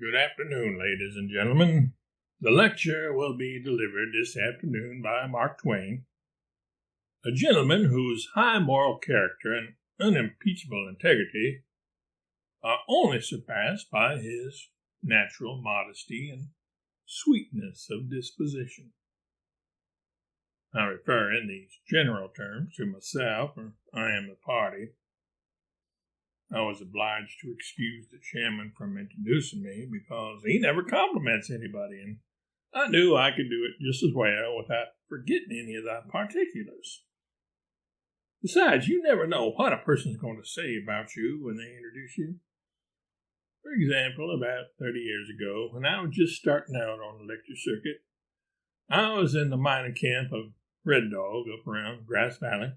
Good afternoon, ladies and gentlemen. The lecture will be delivered this afternoon by Mark Twain, a gentleman whose high moral character and unimpeachable integrity are only surpassed by his natural modesty and sweetness of disposition. I refer in these general terms to myself, for I am the party. I was obliged to excuse the chairman from introducing me because he never compliments anybody, and I knew I could do it just as well without forgetting any of the particulars. Besides, you never know what a person's going to say about you when they introduce you. For example, about 30 years ago, when I was just starting out on the lecture circuit, I was in the mining camp of Red Dog up around Grass Valley.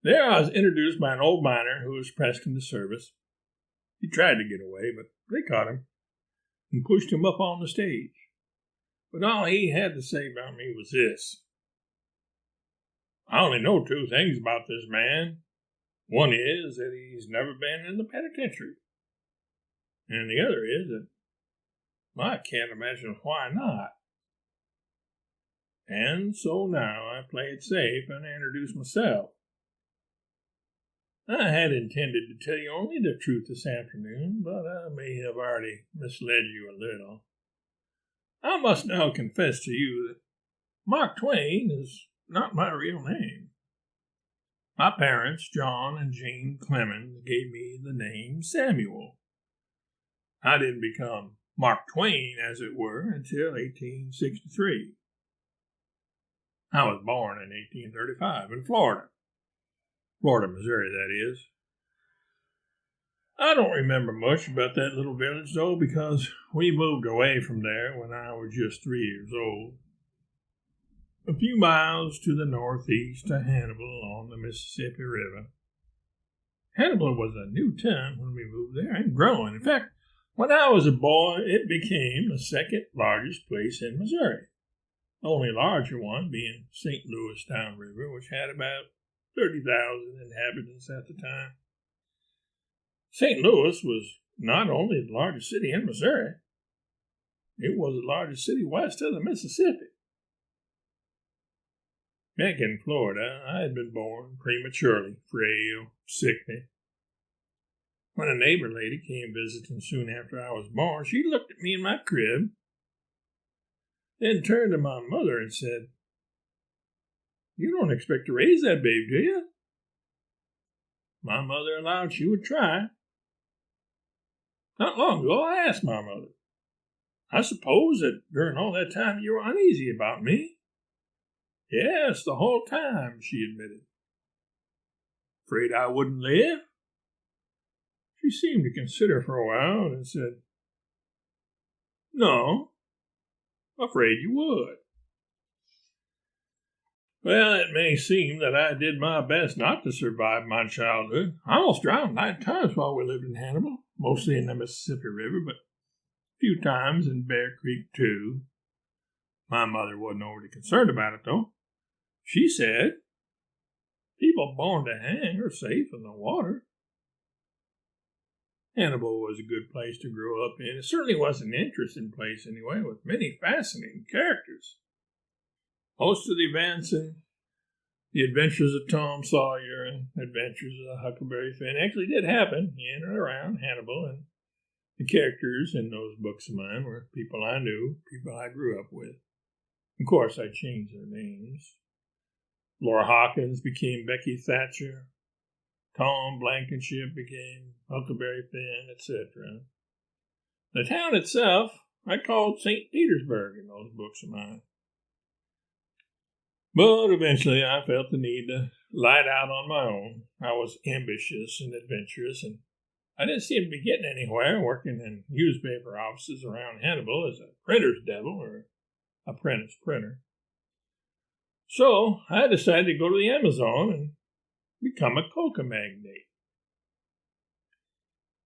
There I was introduced by an old miner who was pressed into service. He tried to get away, but they caught him and pushed him up on the stage. But all he had to say about me was this: I only know two things about this man. One is that he's never been in the penitentiary. And the other is that I can't imagine why not. And so now I play it safe and introduce myself. I had intended to tell you only the truth this afternoon, but I may have already misled you a little. I must now confess to you that Mark Twain is not my real name. My parents, John and Jane Clemens, gave me the name Samuel. I didn't become Mark Twain, as it were, until 1863. I was born in 1835 in Florida, Missouri, that is. I don't remember much about that little village, though, because we moved away from there when I was just 3 years old. A few miles to the northeast of Hannibal on the Mississippi River. Hannibal was a new town when we moved there and growing. In fact, when I was a boy, it became the second largest place in Missouri. The only larger one being St. Louis downriver, which had about 30,000 inhabitants at the time. St. Louis was not only the largest city in Missouri, it was the largest city west of the Mississippi. Back in Florida, I had been born prematurely, frail, sickly. When a neighbor lady came visiting soon after I was born, she looked at me in my crib, then turned to my mother and said, "You don't expect to raise that babe, do you?" My mother allowed she would try. Not long ago, I asked my mother, "I suppose that during all that time you were uneasy about me?" "Yes, the whole time," she admitted. "Afraid I wouldn't live?" She seemed to consider for a while and said, "No, afraid you would." Well, it may seem that I did my best not to survive my childhood. I almost drowned 9 times while we lived in Hannibal, mostly in the Mississippi River, but a few times in Bear Creek, too. My mother wasn't overly concerned about it, though. She said, "People born to hang are safe in the water." Hannibal was a good place to grow up in. It certainly was an interesting place anyway, with many fascinating characters. Most of the events and the adventures of Tom Sawyer and adventures of Huckleberry Finn actually did happen in and around Hannibal, and the characters in those books of mine were people I knew, people I grew up with. Of course, I changed their names. Laura Hawkins became Becky Thatcher. Tom Blankenship became Huckleberry Finn, etc. The town itself I called St. Petersburg in those books of mine. But eventually I felt the need to light out on my own. I was ambitious and adventurous, and I didn't seem to be getting anywhere working in newspaper offices around Hannibal as a printer's devil or apprentice printer. So I decided to go to the Amazon and become a coca magnate.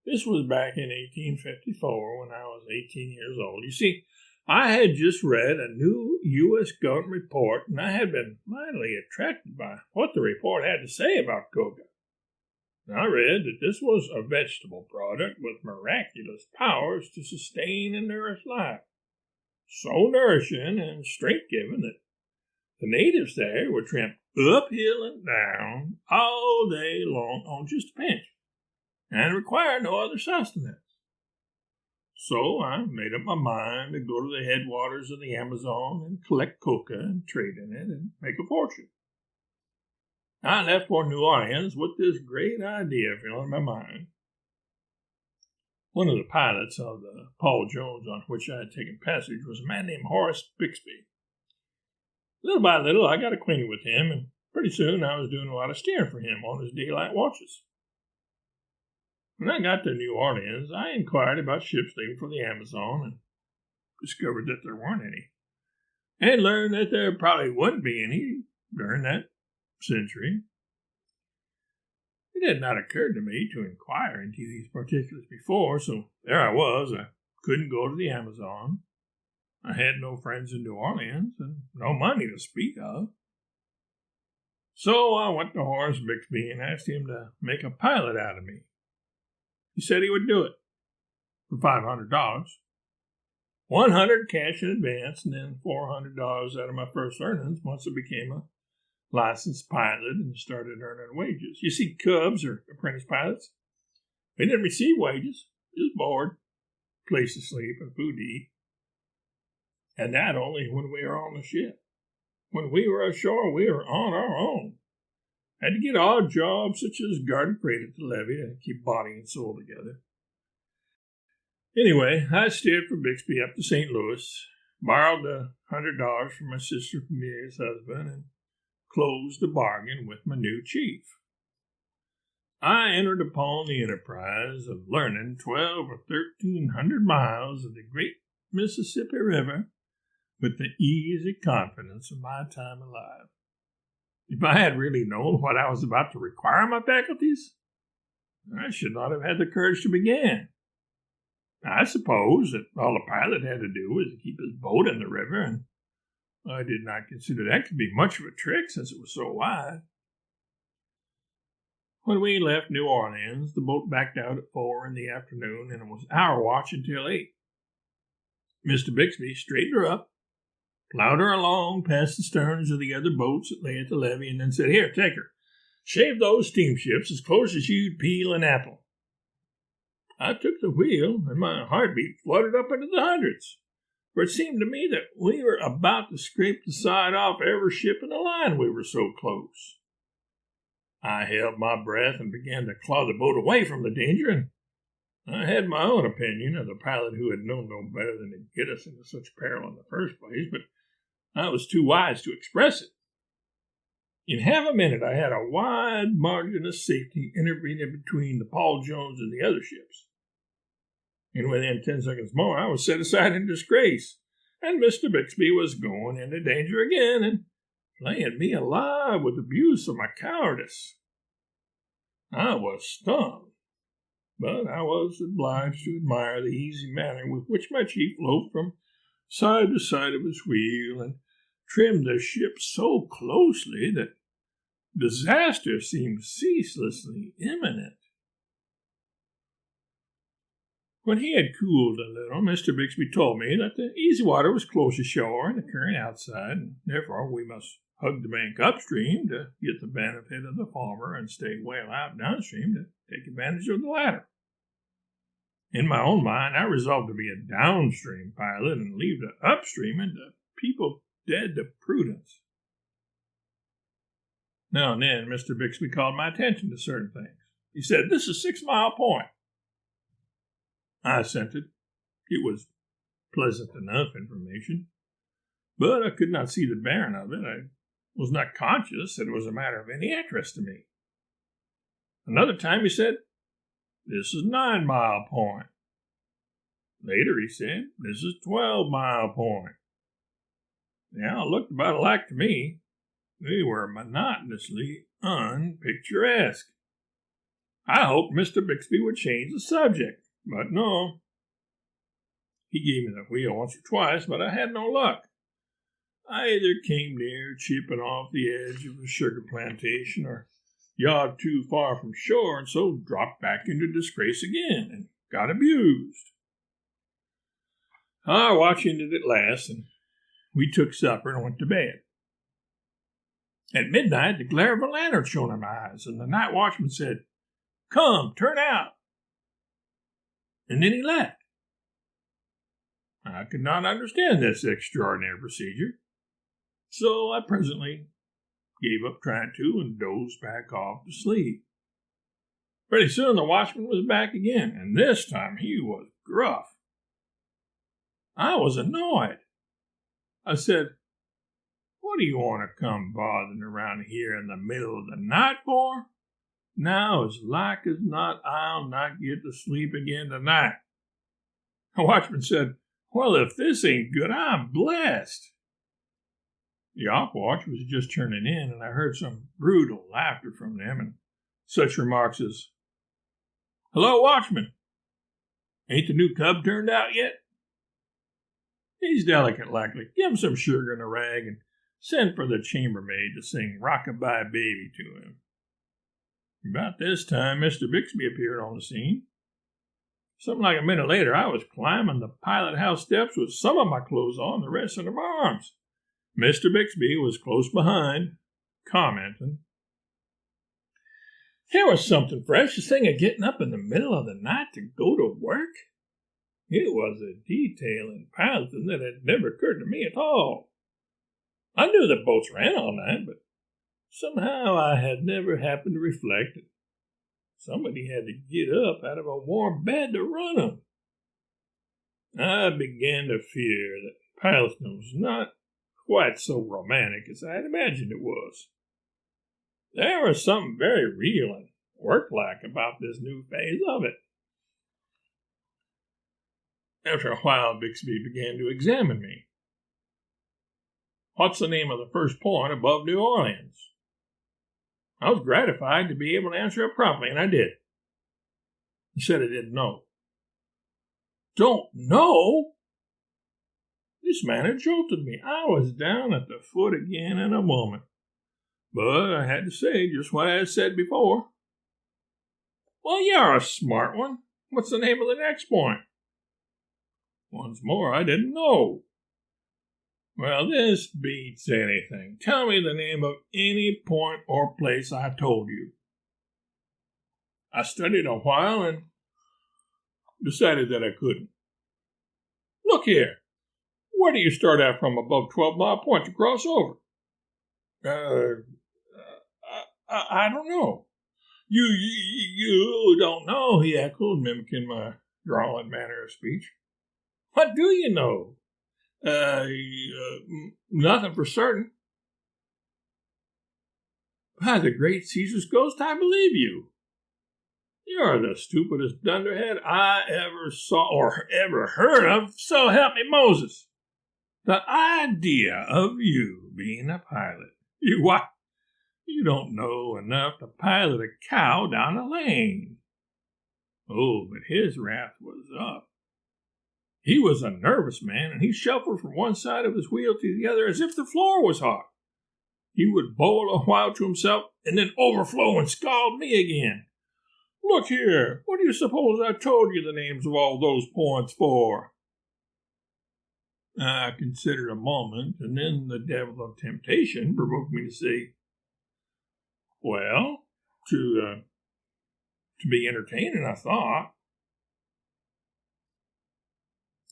This was back in 1854 when I was 18 years old. You see, I had just read a new U.S. government report, and I had been mightily attracted by what the report had to say about coca. I read that this was a vegetable product with miraculous powers to sustain and nourish life. So nourishing and strength-giving that the natives there would tramp uphill and down all day long on just a pinch and require no other sustenance. So I made up my mind to go to the headwaters of the Amazon and collect coca and trade in it and make a fortune. I left for New Orleans with this great idea filling my mind. One of the pilots of the Paul Jones on which I had taken passage was a man named Horace Bixby. Little by little, I got acquainted with him, and pretty soon I was doing a lot of steering for him on his daylight watches. When I got to New Orleans, I inquired about ships leaving for the Amazon and discovered that there weren't any, and learned that there probably wouldn't be any during that century. It had not occurred to me to inquire into these particulars before, so there I was. I couldn't go to the Amazon. I had no friends in New Orleans and no money to speak of. So I went to Horace Bixby and asked him to make a pilot out of me. He said he would do it for $500. $100 cash in advance, and then $400 out of my first earnings once I became a licensed pilot and started earning wages. You see, cubs or apprentice pilots, they didn't receive wages, just board, place to sleep, and food to eat. And that only when we were on the ship. When we were ashore, we were on our own. Had to get odd jobs such as guarding freight at the levee to keep body and soul together. Anyway, I steered for Bixby up to St. Louis, borrowed the $100 from my sister Familia's husband, and closed the bargain with my new chief. I entered upon the enterprise of learning 1,200 or 1,300 miles of the great Mississippi River with the easy confidence of my time alive. If I had really known what I was about to require of my faculties, I should not have had the courage to begin. I suppose that all the pilot had to do was to keep his boat in the river, and I did not consider that to be much of a trick since it was so wide. When we left New Orleans, the boat backed out at 4 in the afternoon, and it was our watch until 8. Mr. Bixby straightened her up, plowed her along past the sterns of the other boats that lay at the levee, and then said, "Here, take her. Shave those steamships as close as you'd peel an apple." I took the wheel, and my heartbeat fluttered up into the hundreds, for it seemed to me that we were about to scrape the side off every ship in the line, we were so close. I held my breath and began to claw the boat away from the danger, and I had my own opinion of the pilot who had known no better than to get us into such peril in the first place, but I was too wise to express it. In half a minute, I had a wide margin of safety intervening between the Paul Jones and the other ships. And within 10 seconds more, I was set aside in disgrace, and Mr. Bixby was going into danger again and playing me alive with abuse of my cowardice. I was stung, but I was obliged to admire the easy manner with which my chief loafed from side to side of his wheel and trimmed the ship so closely that disaster seemed ceaselessly imminent. When he had cooled a little, Mr. Bixby told me that the easy water was close ashore and the current outside, and therefore we must hug the bank upstream to get the benefit of the former and stay well out downstream to take advantage of the latter. In my own mind, I resolved to be a downstream pilot and leave the upstream into people dead to prudence. Now and then, Mr. Bixby called my attention to certain things. He said, "This is 6 Mile Point." I assented. It was pleasant enough information, but I could not see the bearing of it. I was not conscious that it was a matter of any interest to me. Another time he said, "This is 9 Mile Point." Later he said, "This is 12 Mile Point." Now it looked about alike to me. They were monotonously unpicturesque. I hoped Mr. Bixby would change the subject, but no. He gave me the wheel once or twice, but I had no luck. I either came near chipping off the edge of a sugar plantation or yawed too far from shore and so dropped back into disgrace again and got abused. Our watch ended at last, and we took supper and went to bed. At midnight, the glare of a lantern shone in my eyes, and the night watchman said, "Come, turn out." And then he left. I could not understand this extraordinary procedure, so I presently gave up trying to and dozed back off to sleep. Pretty soon the watchman was back again, and this time he was gruff. I was annoyed. I said, "What do you want to come bothering around here in the middle of the night for? Now, as like as not, I'll not get to sleep again tonight." The watchman said, "Well, if this ain't good, I'm blessed." The op watch was just turning in, and I heard some brutal laughter from them, and such remarks as, "Hello, watchman. Ain't the new cub turned out yet? He's delicate likely. Give him some sugar and a rag, and send for the chambermaid to sing Rock-a-Bye Baby to him." About this time, Mr. Bixby appeared on the scene. Something like a minute later, I was climbing the pilot house steps with some of my clothes on, the rest under my arms. Mr. Bixby was close behind, commenting. There was something fresh, this thing of getting up in the middle of the night to go to work. It was a detail in piloting that had never occurred to me at all. I knew that boats ran all night, but somehow I had never happened to reflect that somebody had to get up out of a warm bed to run them. I began to fear that piloting was not quite so romantic as I had imagined it was. There was something very real and work-like about this new phase of it. After a while, Bixby began to examine me. "What's the name of the first point above New Orleans?" I was gratified to be able to answer it promptly, and I did. He said I didn't know. "Don't know?" This man had jolted me. I was down at the foot again in a moment. But I had to say just what I had said before. "Well, you're a smart one. What's the name of the next point?" Once more, I didn't know. "Well, this beats anything. Tell me the name of any point or place I told you." I studied a while and decided that I couldn't. "Look here. Where do you start out from above 12 Mile Point to cross over?" I don't know." You don't know," he echoed, mimicking my drawling manner of speech. "What do you know?" Nothing for certain." "By the great Caesar's ghost, I believe you. You're the stupidest dunderhead I ever saw or ever heard of, so help me Moses. The idea of you being a pilot. You don't know enough to pilot a cow down a lane." Oh, but his wrath was up. He was a nervous man, and he shuffled from one side of his wheel to the other as if the floor was hot. He would bowl a while to himself and then overflow and scald me again. "Look here, what do you suppose I told you the names of all those points for?" I considered a moment, and then the devil of temptation provoked me to say, "Well, to be entertaining, I thought."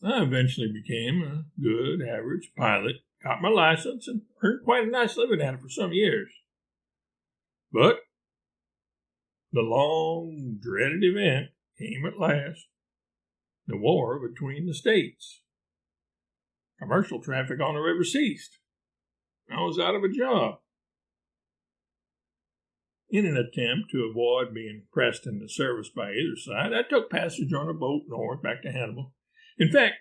I eventually became a good average pilot, got my license, and earned quite a nice living at it for some years. But the long, dreaded event came at last. The war between the states. Commercial traffic on the river ceased. I was out of a job. In an attempt to avoid being pressed into service by either side, I took passage on a boat north back to Hannibal. In fact,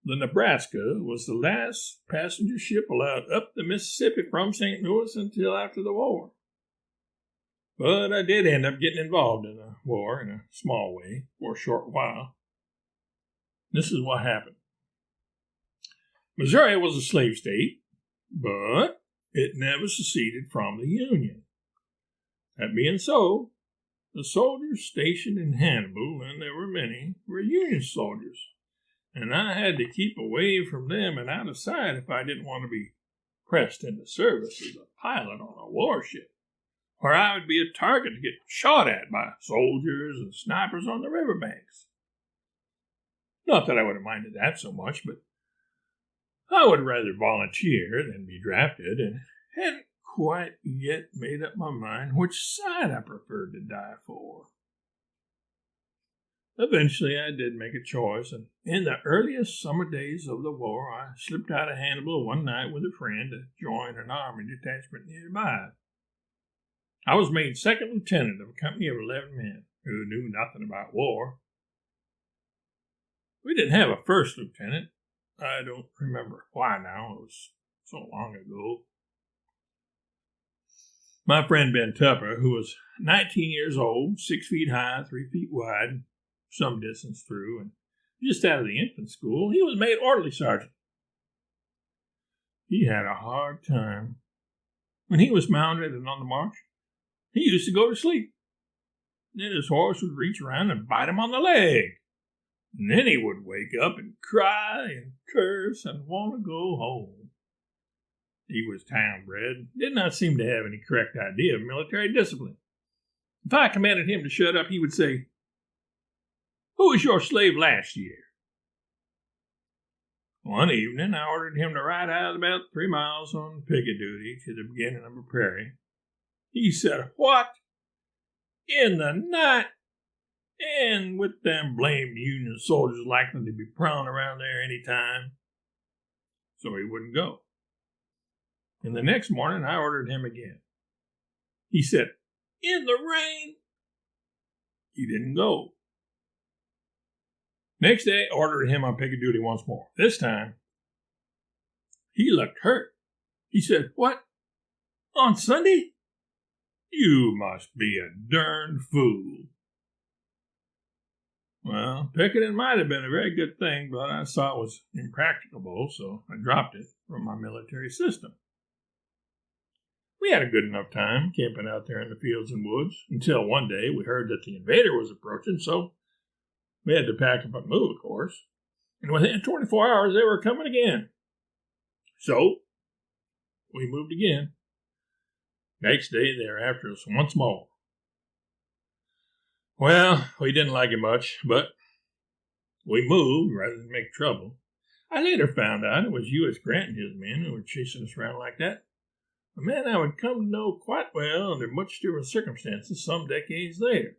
the Nebraska was the last passenger ship allowed up the Mississippi from St. Louis until after the war. But I did end up getting involved in the war in a small way for a short while. This is what happened. Missouri was a slave state, but it never seceded from the Union. That being so, the soldiers stationed in Hannibal, and there were many, were Union soldiers, and I had to keep away from them and out of sight if I didn't want to be pressed into service as a pilot on a warship, where I would be a target to get shot at by soldiers and snipers on the riverbanks. Not that I would have minded that so much, but I would rather volunteer than be drafted, and hadn't quite yet made up my mind which side I preferred to die for. Eventually, I did make a choice, and in the earliest summer days of the war, I slipped out of Hannibal one night with a friend to join an army detachment nearby. I was made second lieutenant of a company of 11 men who knew nothing about war. We didn't have a first lieutenant. I don't remember why now. It was so long ago. My friend Ben Tupper, who was 19 years old, 6 feet high, 3 feet wide, some distance through, and just out of the infant school, he was made orderly sergeant. He had a hard time. When he was mounted and on the march, he used to go to sleep. Then his horse would reach around and bite him on the leg. And then he would wake up and cry and curse and want to go home. He was town-bred, did not seem to have any correct idea of military discipline. If I commanded him to shut up, he would say, "Who was your slave last year?" One evening, I ordered him to ride out about 3 miles on picket duty to the beginning of a prairie. He said, "What? In the night? And with them blamed Union soldiers likely to be prowling around there any time." So he wouldn't go. And the next morning, I ordered him again. He said, "In the rain?" He didn't go. Next day, I ordered him on picket duty once more. This time, he looked hurt. He said, "What? On Sunday? You must be a darn fool." Well, picketing might have been a very good thing, but I saw it was impracticable, so I dropped it from my military system. We had a good enough time camping out there in the fields and woods until one day we heard that the invader was approaching, so we had to pack up and move, of course. And within 24 hours, they were coming again. So we moved again. Next day, they were after us once more. Well, we didn't like it much, but we moved rather than make trouble. I later found out it was U.S. Grant and his men who were chasing us around like that. A man I would come to know quite well under much different circumstances some decades later.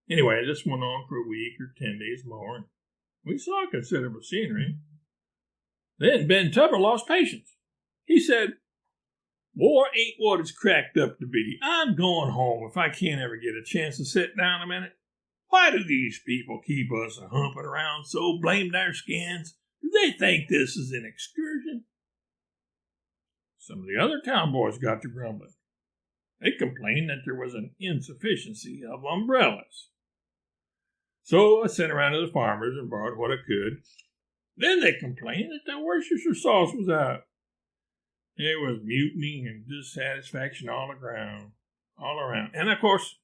Anyway, this went on for a week or 10 days more, and we saw considerable scenery. Then Ben Tupper lost patience. He said, "War ain't what it's cracked up to be. I'm going home if I can't ever get a chance to sit down a minute. Why do these people keep us humping around so blamed our skins? Do they think this is an excursion?" Some of the other town boys got to grumbling. They complained that there was an insufficiency of umbrellas. So I sent around to the farmers and borrowed what I could. Then they complained that their Worcestershire sauce was out. There was mutiny and dissatisfaction all around. And of course,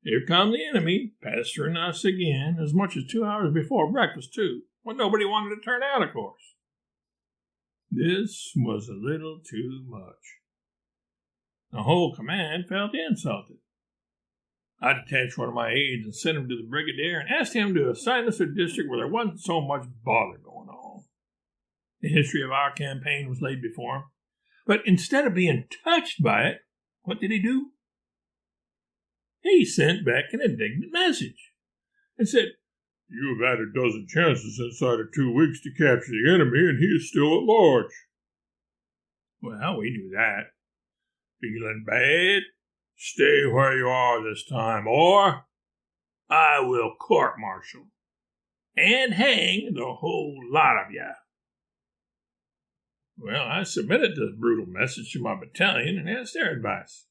here come the enemy, pestering us again, as much as 2 hours before breakfast, too, when nobody wanted to turn out, of course. This was a little too much. The whole command felt insulted. I detached one of my aides and sent him to the brigadier and asked him to assign us a district where there wasn't so much bother going on. The history of our campaign was laid before him, but instead of being touched by it, what did he do? He sent back an indignant message and said, "You've had a dozen chances inside of 2 weeks to capture the enemy, and he is still at large." Well, we knew that. Feeling bad? Stay where you are this time, or I will court-martial and hang the whole lot of you. Well, I submitted this brutal message to my battalion and asked their advice.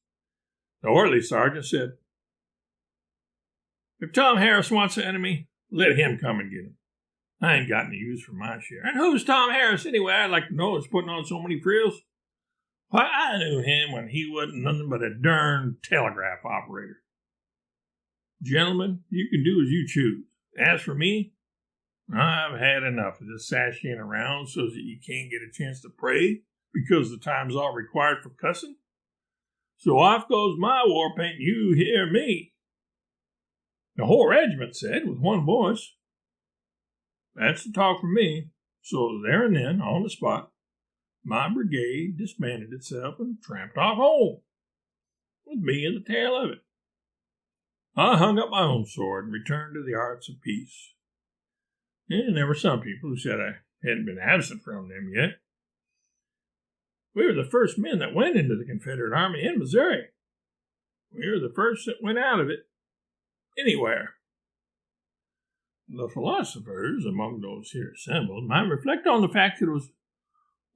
The orderly sergeant said, "If Tom Harris wants the enemy, let him come and get him. I ain't got any use for my share." "And who's Tom Harris anyway? I'd like to know. Is putting on so many frills." Why, I knew him when he wasn't nothing but a darn telegraph operator. Gentlemen, you can do as you choose. As for me, I've had enough of this sashaying around so that you can't get a chance to pray because the time's all required for cussing. So off goes my war paint, you hear me. The whole regiment said with one voice. That's the talk from me. So there and then, on the spot, my brigade disbanded itself and tramped off home, with me at the tail of it. I hung up my own sword and returned to the arts of peace. And there were some people who said I hadn't been absent from them yet. We were the first men that went into the Confederate Army in Missouri. We were the first that went out of it anywhere. The philosophers among those here assembled might reflect on the fact that it was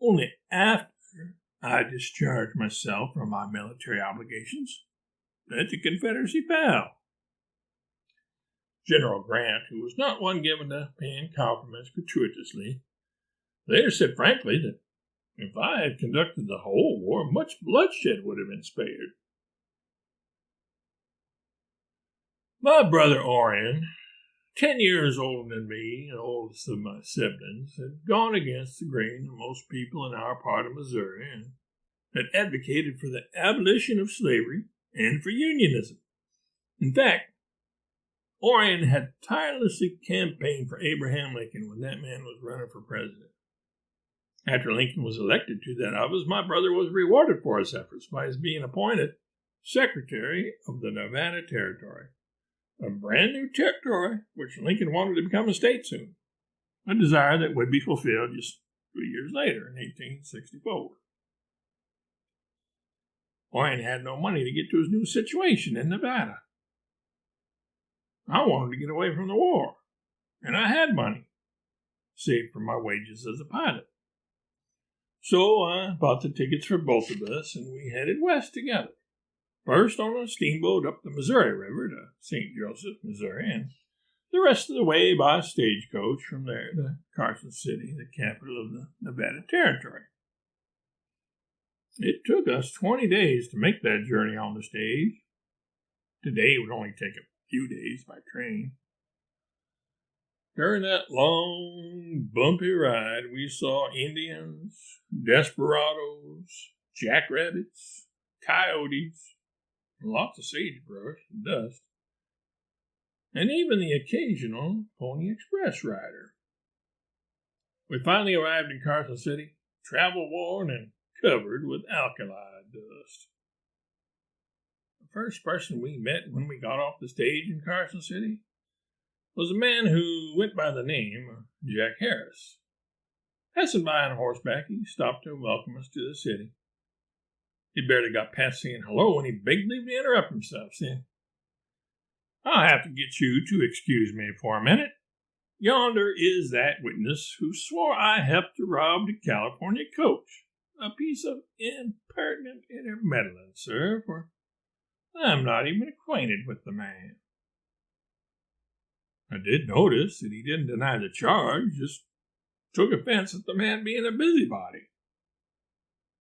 only after I discharged myself from my military obligations that the Confederacy fell. General Grant, who was not one given to paying compliments gratuitously, later said frankly that if I had conducted the whole war, much bloodshed would have been spared. My brother Orion, 10 years older than me, and oldest of my siblings, had gone against the grain of most people in our part of Missouri and had advocated for the abolition of slavery and for unionism. In fact, Orion had tirelessly campaigned for Abraham Lincoln when that man was running for president. After Lincoln was elected to that office, my brother was rewarded for his efforts by his being appointed Secretary of the Nevada Territory, a brand new territory which Lincoln wanted to become a state soon, a desire that would be fulfilled just 3 years later in 1864. Orion had no money to get to his new situation in Nevada. I wanted to get away from the war, and I had money, saved from my wages as a pilot. So I bought the tickets for both of us, and we headed west together. First on a steamboat up the Missouri River to St. Joseph, Missouri, and the rest of the way by stagecoach from there to Carson City, the capital of the Nevada Territory. It took us 20 days to make that journey on the stage. Today it would only take a few days by train. During that long, bumpy ride, we saw Indians, desperados, jackrabbits, coyotes, lots of sagebrush and dust, and even the occasional Pony Express rider. We finally arrived in Carson City, travel-worn and covered with alkali dust. The first person we met when we got off the stage in Carson City was a man who went by the name of Jack Harris. Passing by on horseback, he stopped to welcome us to the city. He barely got past saying hello when he begged leave to interrupt himself, saying, "I'll have to get you to excuse me for a minute. Yonder is that witness who swore I helped to rob the California coach. A piece of impertinent intermeddling, sir, for I'm not even acquainted with the man." I did notice that he didn't deny the charge, just took offense at the man being a busybody.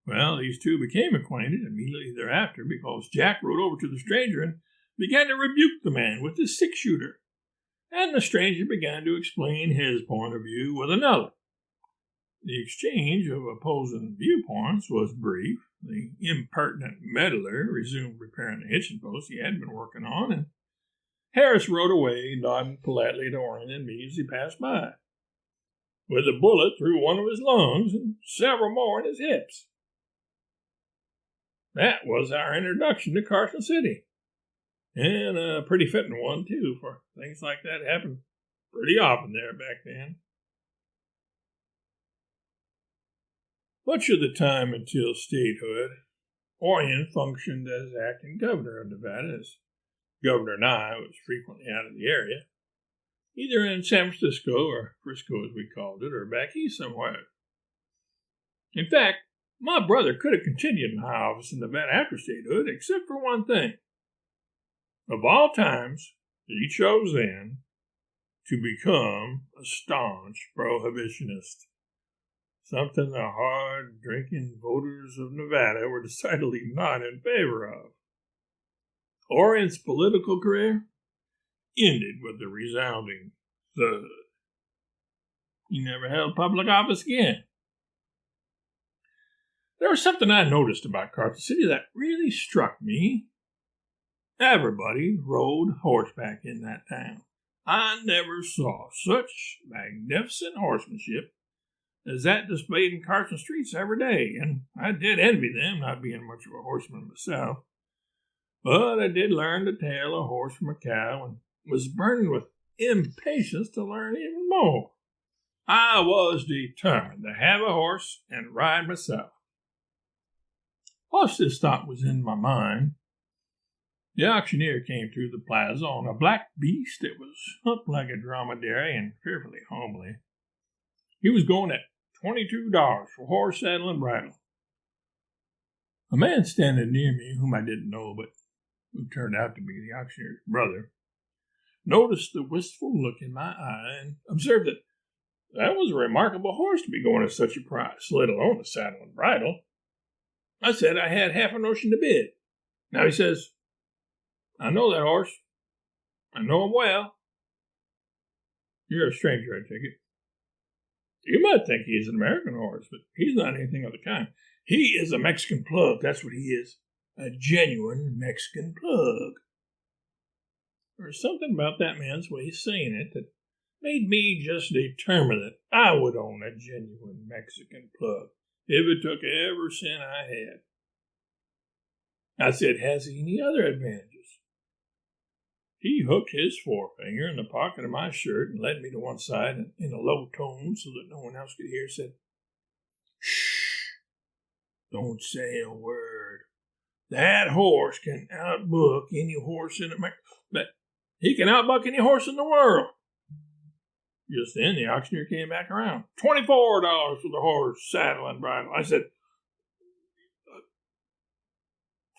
Well, these two became acquainted immediately thereafter because Jack rode over to the stranger and began to rebuke the man with his six-shooter, and the stranger began to explain his point of view with another. The exchange of opposing viewpoints was brief. The impertinent meddler resumed repairing the hitching post he had been working on, and Harris rode away, nodding politely to Orion and me as he passed by, with a bullet through one of his lungs and several more in his hips. That was our introduction to Carson City, and a pretty fitting one, too, for things like that happened pretty often there back then. Much of the time until statehood, Orion functioned as acting governor of Nevada, as Governor Nye was frequently out of the area, either in San Francisco, or Frisco as we called it, or back east somewhere. In fact, my brother could have continued in high office in Nevada after statehood, except for one thing. Of all times, he chose then to become a staunch prohibitionist. something the hard-drinking voters of Nevada were decidedly not in favor of. Orion's political career ended with a resounding thud. He never held public office again. There was something I noticed about Carson City that really struck me. Everybody rode horseback in that town. I never saw such magnificent horsemanship as that displayed in Carson streets every day, and I did envy them, not being much of a horseman myself. But I did learn to tail a horse from a cow and was burning with impatience to learn even more. I was determined to have a horse and ride myself. Whilst this thought was in my mind, the auctioneer came through the plaza on a black beast that was humped like a dromedary and fearfully homely. He was going at $22 for horse, saddle, and bridle. A man standing near me, whom I didn't know, but who turned out to be the auctioneer's brother, noticed the wistful look in my eye and observed that was a remarkable horse to be going at such a price, let alone a saddle and bridle. I said I had half a notion to bid. Now he says, I know that horse. I know him well. You're a stranger, I take it. You might think he's an American horse, but he's not anything of the kind. He is a Mexican plug, that's what he is. A genuine Mexican plug. There's something about that man's way of saying it that made me just determine that I would own a genuine Mexican plug if it took every cent I had. I said, has he any other advantages? He hooked his forefinger in the pocket of my shirt and led me to one side and in a low tone so that no one else could hear said, Shh, don't say a word. That horse can outbook any horse in America, but he can outbuck any horse in the world. Just then the auctioneer came back around. $24 for the horse, saddle, and bridle. I said,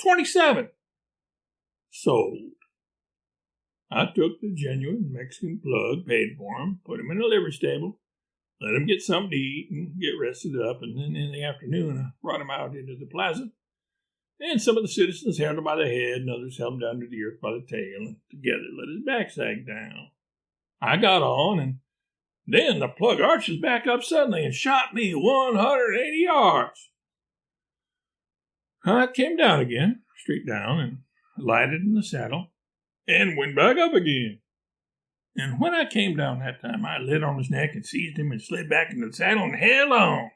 27. Sold. I took the genuine Mexican plug, paid for him, put him in a livery stable, let him get something to eat and get rested up, and then in the afternoon I brought him out into the plaza, and some of the citizens held him by the head and others held him down to the earth by the tail, and together let his back sag down. I got on, and then the plug arched his back up suddenly and shot me 180 yards. I came down again, straight down, and alighted in the saddle, and went back up again. And when I came down that time, I lit on his neck and seized him and slid back into the saddle and held on.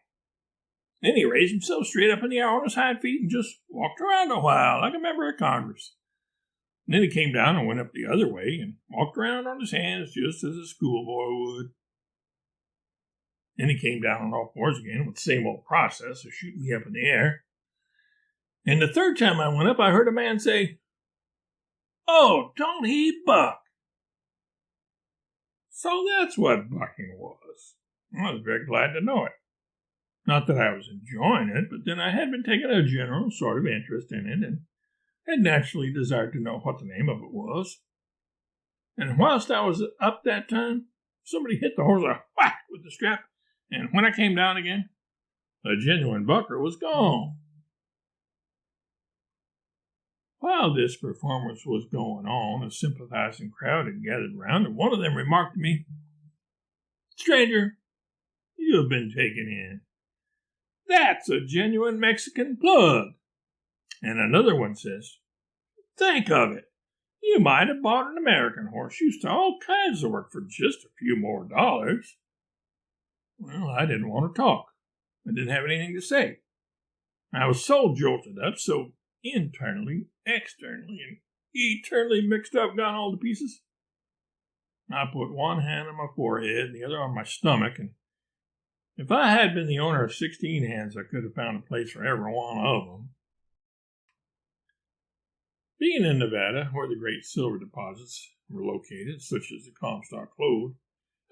Then he raised himself straight up in the air on his hind feet and just walked around a while like a member of Congress. And then he came down and went up the other way and walked around on his hands just as a schoolboy would. Then he came down on all fours again with the same old process of shooting me up in the air. And the third time I went up, I heard a man say, Oh, don't he buck? So that's what bucking was. I was very glad to know it. Not that I was enjoying it, but then I had been taking a general sort of interest in it and had naturally desired to know what the name of it was. And whilst I was up that time, somebody hit the horse a whack with the strap, and when I came down again, the genuine bucker was gone. While this performance was going on, a sympathizing crowd had gathered round, and one of them remarked to me, Stranger, you have been taken in. That's a genuine Mexican plug. And another one says, Think of it. You might have bought an American horse used to all kinds of work for just a few more dollars. Well, I didn't want to talk. I didn't have anything to say. I was so jolted up, so internally, externally, and eternally mixed up, gone all to pieces. I put one hand on my forehead and the other on my stomach, and if I had been the owner of 16 hands, I could have found a place for every one of them. Being in Nevada, where the great silver deposits were located, such as the Comstock Lode,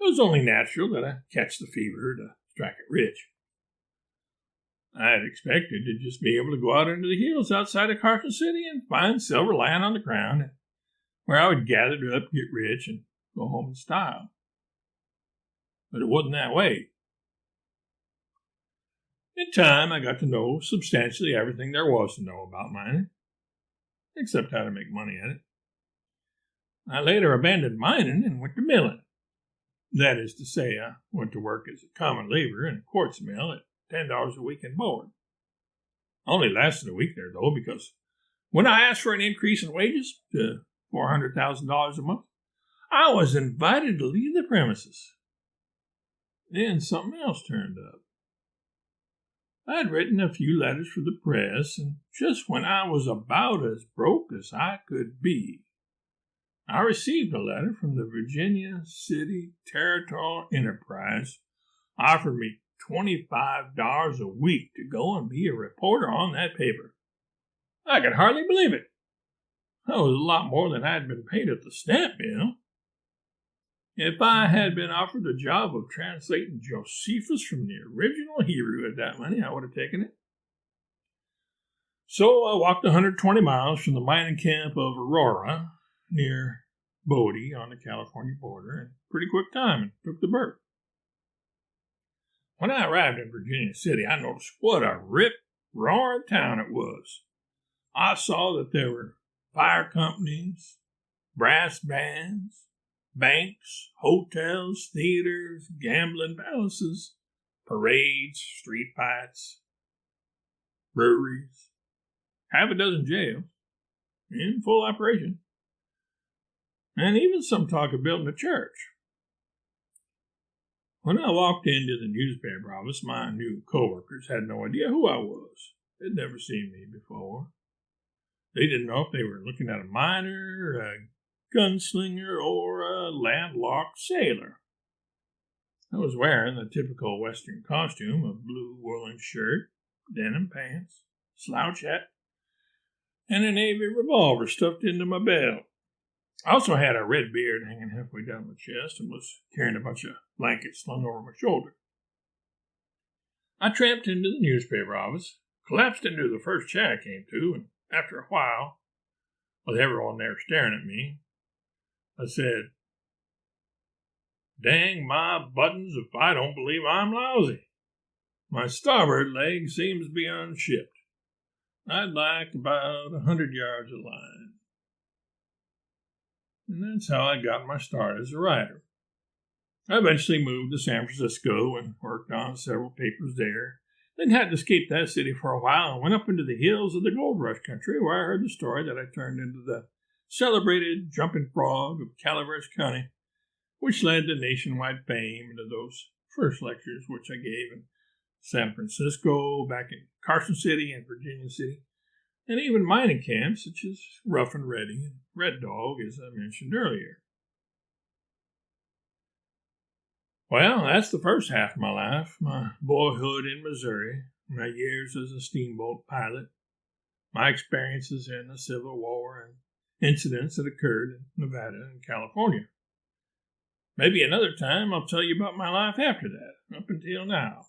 it was only natural that I catch the fever to strike it rich. I had expected to just be able to go out into the hills outside of Carson City and find silver lying on the ground, where I would gather it up, get rich, and go home in style. But it wasn't that way. In time, I got to know substantially everything there was to know about mining, except how to make money at it. I later abandoned mining and went to milling. That is to say, I went to work as a common laborer in a quartz mill at $10 a week and board. I only lasted a week there, though, because when I asked for an increase in wages to $400,000 a month, I was invited to leave the premises. Then something else turned up. I had written a few letters for the press, and just when I was about as broke as I could be, I received a letter from the Virginia City Territorial Enterprise offering me $25 a week to go and be a reporter on that paper. I could hardly believe it. That was a lot more than I had been paid at the stamp mill. If I had been offered the job of translating Josephus from the original Hebrew at that money, I would have taken it. So I walked 120 miles from the mining camp of Aurora near Bodie on the California border in pretty quick time and took the berth. When I arrived in Virginia City, I noticed what a rip-roaring town it was. I saw that there were fire companies, brass bands, banks, hotels, theaters, gambling palaces, parades, street fights, breweries, half a dozen jails in full operation, and even some talk of building a church. When I walked into the newspaper office, my new coworkers had no idea who I was. They'd never seen me before. They didn't know if they were looking at a miner, a gunslinger, or a landlocked sailor. I was wearing the typical Western costume of blue woolen shirt, denim pants, slouch hat, and a Navy revolver stuffed into my belt. I also had a red beard hanging halfway down my chest and was carrying a bunch of blankets slung over my shoulder. I tramped into the newspaper office, collapsed into the first chair I came to, and after a while, with everyone there staring at me, I said, "Dang my buttons if I don't believe I'm lousy. My starboard leg seems to be unshipped. I'd like about 100 yards of line." And that's how I got my start as a writer. I eventually moved to San Francisco and worked on several papers there, then had to escape that city for a while and went up into the hills of the gold rush country, where I heard the story that I turned into the celebrated jumping frog of Calaveras County, which led to nationwide fame and to those first lectures which I gave in San Francisco, back in Carson City and Virginia City, and even mining camps such as Rough and Ready and Red Dog, as I mentioned earlier. Well, that's the first half of my life, my boyhood in Missouri, my years as a steamboat pilot, my experiences in the Civil War, and incidents that occurred in Nevada and California. Maybe another time I'll tell you about my life after that, up until now.